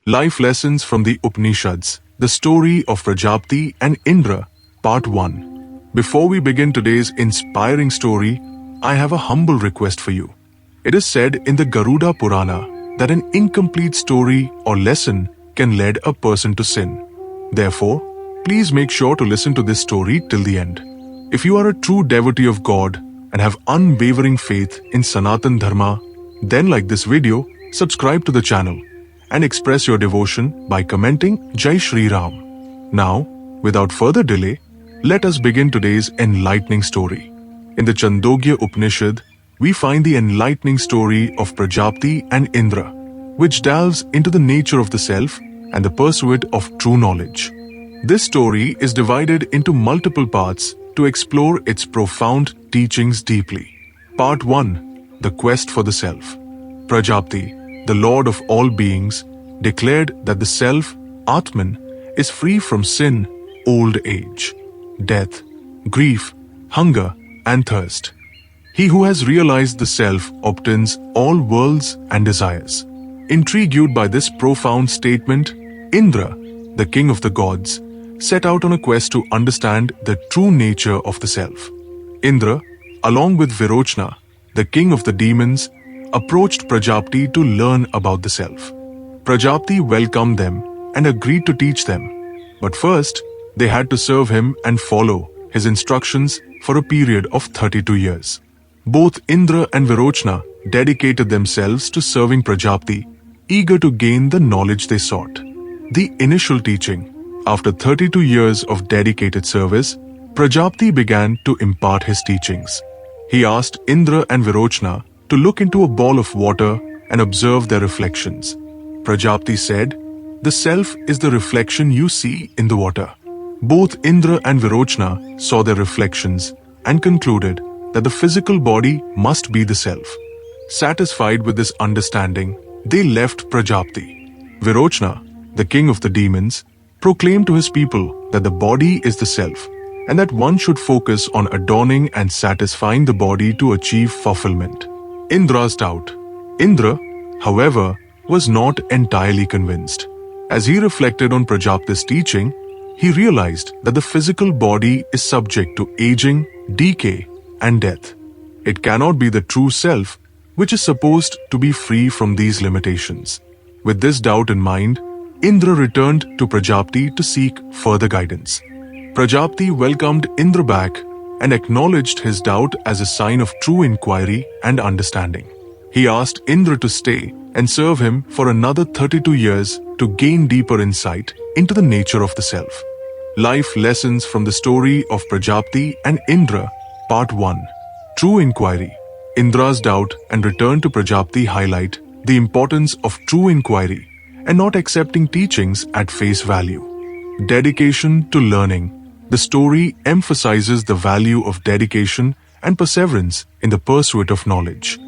Life Lessons from the Upanishads, the story of Prajapati and Indra, Part 1. Before we begin today's inspiring story, I have a humble request for you. It is said in the Garuda Purana that an incomplete story or lesson can lead a person to sin. Therefore, please make sure to listen to this story till the end. If you are a true devotee of God and have unwavering faith in Sanatan Dharma, then like this video, subscribe to the channel, and express your devotion by commenting Jai Shri Ram. Now, without further delay, let us begin today's enlightening story. In the Chandogya Upanishad, we find the enlightening story of Prajapati and Indra, which delves into the nature of the self and the pursuit of true knowledge. This story is divided into multiple parts to explore its profound teachings deeply. Part 1. The Quest for the Self. Prajapati, the Lord of all beings, declared that the self, Atman, is free from sin, old age, death, grief, hunger, and thirst. He who has realized the self obtains all worlds and desires. Intrigued by this profound statement, Indra, the king of the gods, set out on a quest to understand the true nature of the self. Indra, along with Virochna, the king of the demons, approached Prajapati to learn about the self. Prajapati welcomed them and agreed to teach them. But first, they had to serve him and follow his instructions for a period of 32 years. Both Indra and Virochna dedicated themselves to serving Prajapati, eager to gain the knowledge they sought. The initial teaching. After 32 years of dedicated service, Prajapati began to impart his teachings. He asked Indra and Virochna to look into a ball of water and observe their reflections. Prajapati said, "The self is the reflection you see in the water." Both Indra and Virochna saw their reflections and concluded that the physical body must be the self. Satisfied with this understanding, they left Prajapati. Virochna, the king of the demons, proclaimed to his people that the body is the self and that one should focus on adorning and satisfying the body to achieve fulfillment. Indra's doubt. Indra, however, was not entirely convinced. As he reflected on Prajapati's teaching, he realized that the physical body is subject to aging, decay, and death. It cannot be the true self, which is supposed to be free from these limitations. With this doubt in mind, Indra returned to Prajapati to seek further guidance. Prajapati welcomed Indra back and acknowledged his doubt as a sign of true inquiry and understanding. He asked Indra to stay and serve him for another 32 years to gain deeper insight into the nature of the self. Life Lessons from the story of Prajapati and Indra, Part 1. True Inquiry. Indra's doubt and return to Prajapati highlight the importance of true inquiry and not accepting teachings at face value. Dedication to learning. The story emphasizes the value of dedication and perseverance in the pursuit of knowledge.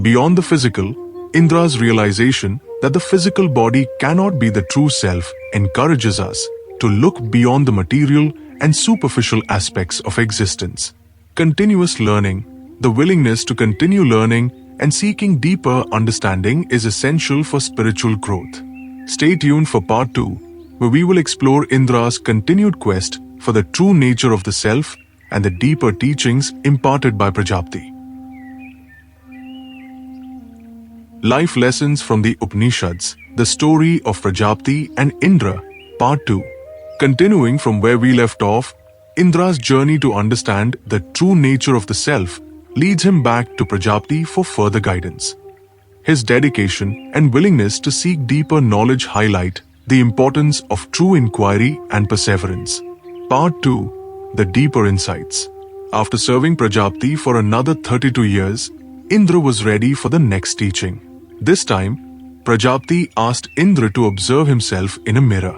Beyond the physical, Indra's realization that the physical body cannot be the true self encourages us to look beyond the material and superficial aspects of existence. Continuous learning. The willingness to continue learning and seeking deeper understanding is essential for spiritual growth. Stay tuned for Part 2, where we will explore Indra's continued quest for the true nature of the self and the deeper teachings imparted by Prajapati. Life Lessons from the Upanishads, the story of Prajapati and Indra, Part 2. Continuing from where we left off, Indra's journey to understand the true nature of the self leads him back to Prajapati for further guidance. His dedication and willingness to seek deeper knowledge highlight the importance of true inquiry and perseverance. Part 2. The Deeper Insights. After serving Prajapati for another 32 years, Indra was ready for the next teaching. This time, Prajapati asked Indra to observe himself in a mirror.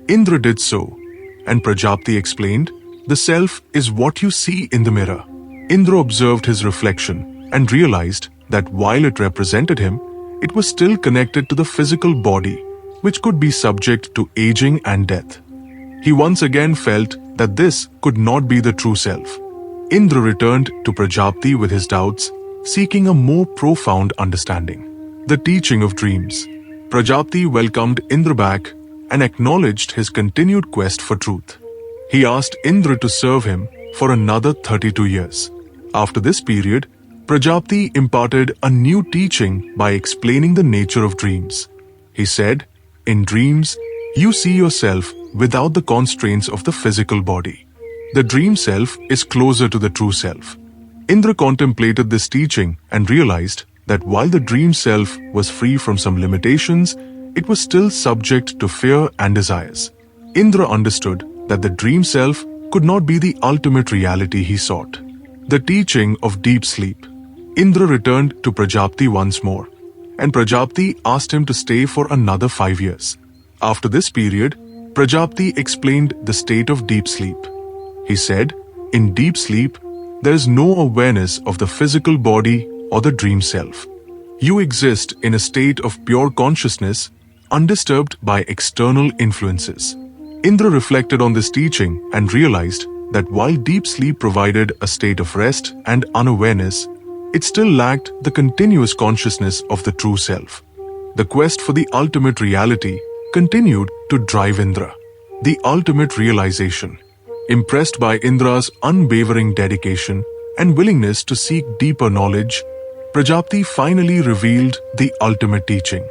Indra did so, and Prajapati explained, "The self is what you see in the mirror." Indra observed his reflection and realized that while it represented him, it was still connected to the physical body, which could be subject to aging and death. He once again felt that this could not be the true self. Indra returned to Prajapati with his doubts, seeking a more profound understanding. The teaching of dreams. Prajapati welcomed Indra back and acknowledged his continued quest for truth. He asked Indra to serve him for another 32 years. After this period, Prajapati imparted a new teaching by explaining the nature of dreams. He said, "In dreams, you see yourself without the constraints of the physical body. The dream self is closer to the true self." Indra contemplated this teaching and realized that while the dream self was free from some limitations, it was still subject to fear and desires. Indra understood that the dream self could not be the ultimate reality he sought. The teaching of deep sleep. Indra returned to Prajapati once more, and Prajapati asked him to stay for another 5 years. After this period, Prajapati explained the state of deep sleep. He said, "In deep sleep, there is no awareness of the physical body or the dream self. You exist in a state of pure consciousness, undisturbed by external influences." Indra reflected on this teaching and realized that while deep sleep provided a state of rest and unawareness, it still lacked the continuous consciousness of the true self. The quest for the ultimate reality continued to drive Indra. The ultimate realization. Impressed by Indra's unwavering dedication and willingness to seek deeper knowledge, Prajapati finally revealed the ultimate teaching.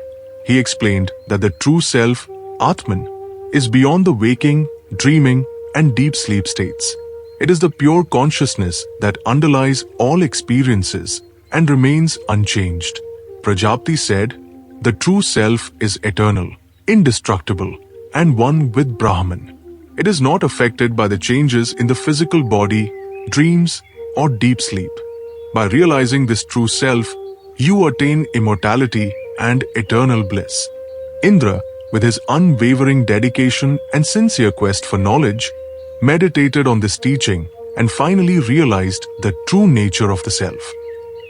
He explained that the true self, Atman, is beyond the waking, dreaming, and deep sleep states. It is the pure consciousness that underlies all experiences and remains unchanged. Prajapati said, "The true self is eternal, indestructible, and one with Brahman. It is not affected by the changes in the physical body, dreams, or deep sleep. By realizing this true self, you attain immortality and eternal bliss." Indra, with his unwavering dedication and sincere quest for knowledge, meditated on this teaching and finally realized the true nature of the self.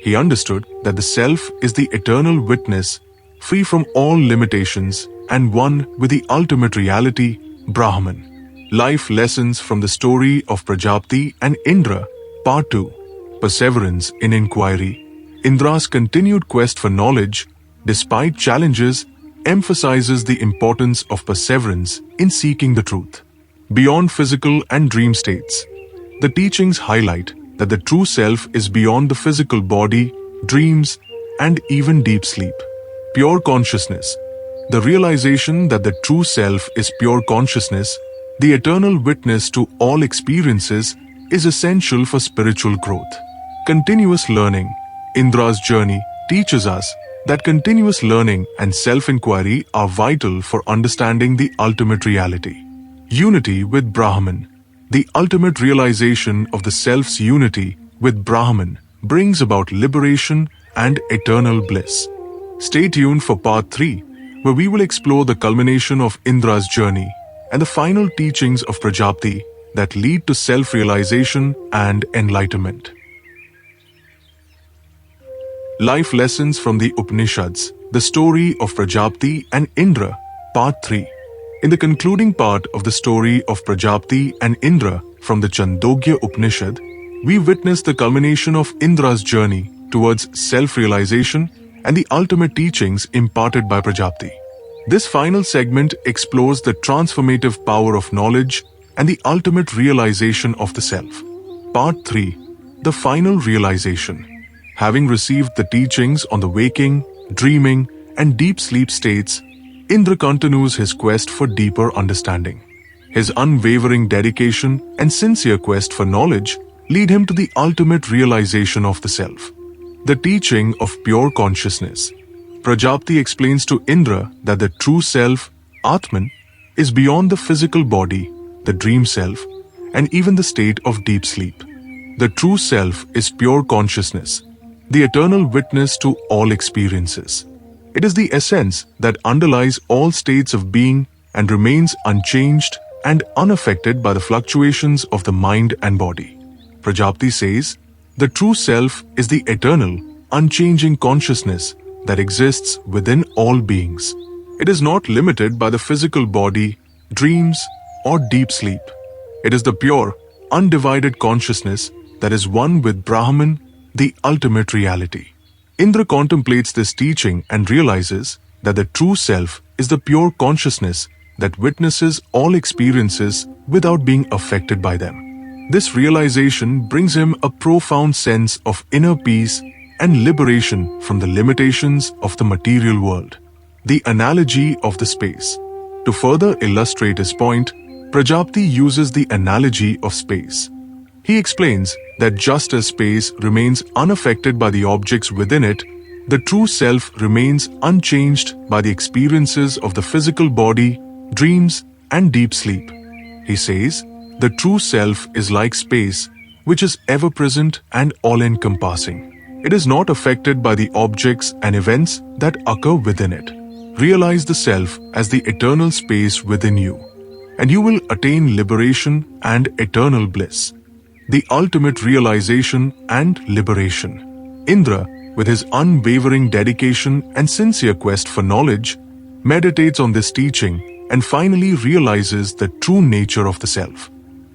He understood that the self is the eternal witness, free from all limitations and one with the ultimate reality, Brahman. Life lessons from the story of Prajapati and Indra, Part 2. Perseverance in inquiry. Indra's continued quest for knowledge, despite challenges, emphasizes the importance of perseverance in seeking the truth. Beyond physical and dream states, the teachings highlight that the true self is beyond the physical body, dreams, and even deep sleep. Pure consciousness. The realization that the true self is pure consciousness, the eternal witness to all experiences, is essential for spiritual growth. Continuous learning. Indra's journey teaches us that continuous learning and self-inquiry are vital for understanding the ultimate reality. Unity with Brahman. The ultimate realization of the self's unity with Brahman brings about liberation and eternal bliss. Stay tuned for Part 3, where we will explore the culmination of Indra's journey and the final teachings of Prajapati that lead to self-realization and enlightenment. Life lessons from the Upanishads, the story of Prajapati and Indra, Part 3. In the concluding part of the story of Prajapati and Indra from the Chandogya Upanishad, we witness the culmination of Indra's journey towards self-realization and the ultimate teachings imparted by Prajapati. This final segment explores the transformative power of knowledge and the ultimate realization of the self. Part 3. The final realization. Having received the teachings on the waking, dreaming, and deep sleep states, Indra continues his quest for deeper understanding. His unwavering dedication and sincere quest for knowledge lead him to the ultimate realization of the self. The teaching of pure consciousness. Prajapati explains to Indra that the true self, Atman, is beyond the physical body, the dream self, and even the state of deep sleep. The true self is pure consciousness, the eternal witness to all experiences. It is the essence that underlies all states of being and remains unchanged and unaffected by the fluctuations of the mind and body. Prajapati says, the true self is the eternal, unchanging consciousness that exists within all beings. It is not limited by the physical body, dreams, or deep sleep. It is the pure, undivided consciousness that is one with Brahman, the ultimate reality. Indra contemplates this teaching and realizes that the true self is the pure consciousness that witnesses all experiences without being affected by them. This realization brings him a profound sense of inner peace and liberation from the limitations of the material world. The analogy of the space. To further illustrate his point, Prajapati uses the analogy of space. He explains that just as space remains unaffected by the objects within it, the true self remains unchanged by the experiences of the physical body, dreams, and deep sleep. He says, the true self is like space, which is ever-present and all-encompassing. It is not affected by the objects and events that occur within it. Realize the self as the eternal space within you, and you will attain liberation and eternal bliss. The ultimate realization and liberation. Indra, with his unwavering dedication and sincere quest for knowledge, meditates on this teaching and finally realizes the true nature of the self.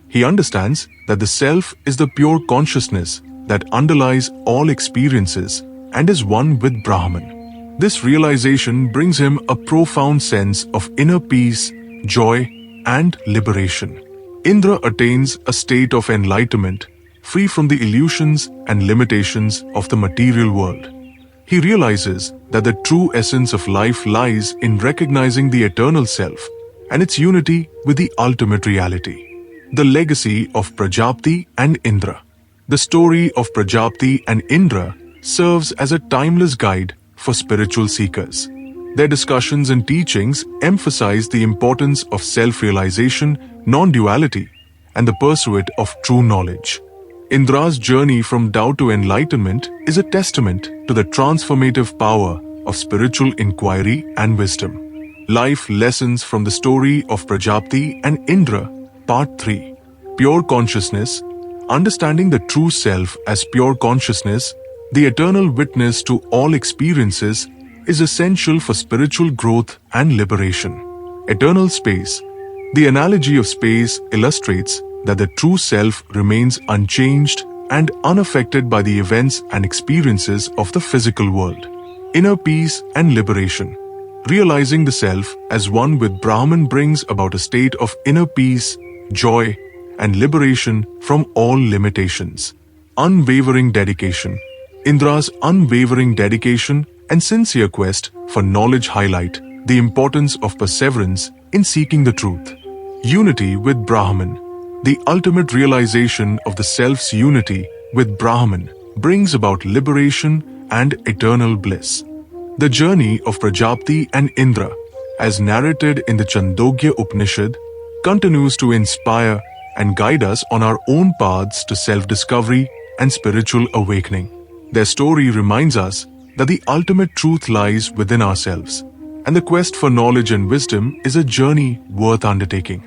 He understands that the self is the pure consciousness that underlies all experiences and is one with Brahman. This realization brings him a profound sense of inner peace, joy, and liberation. Indra attains a state of enlightenment, free from the illusions and limitations of the material world. He realizes that the true essence of life lies in recognizing the eternal self and its unity with the ultimate reality. The legacy of Prajapati and Indra. The story of Prajapati and Indra serves as a timeless guide for spiritual seekers. Their discussions and teachings emphasize the importance of self-realization, non-duality, and the pursuit of true knowledge. Indra's journey from doubt to enlightenment is a testament to the transformative power of spiritual inquiry and wisdom. Life lessons from the story of Prajapati and Indra, Part 3. Pure consciousness. Understanding the true self as pure consciousness, the eternal witness to all experiences, is essential for spiritual growth and liberation. Eternal space. The analogy of space illustrates that the true self remains unchanged and unaffected by the events and experiences of the physical world. Inner peace and liberation. Realizing the self as one with Brahman brings about a state of inner peace, joy, and liberation from all limitations. Unwavering dedication. Indra's unwavering dedication and sincere quest for knowledge highlight the importance of perseverance in seeking the truth. Unity with Brahman. The ultimate realization of the self's unity with Brahman brings about liberation and eternal bliss. The journey of Prajapati and Indra, as narrated in the Chandogya Upanishad, continues to inspire and guide us on our own paths to self-discovery and spiritual awakening. Their story reminds us that the ultimate truth lies within ourselves, and the quest for knowledge and wisdom is a journey worth undertaking.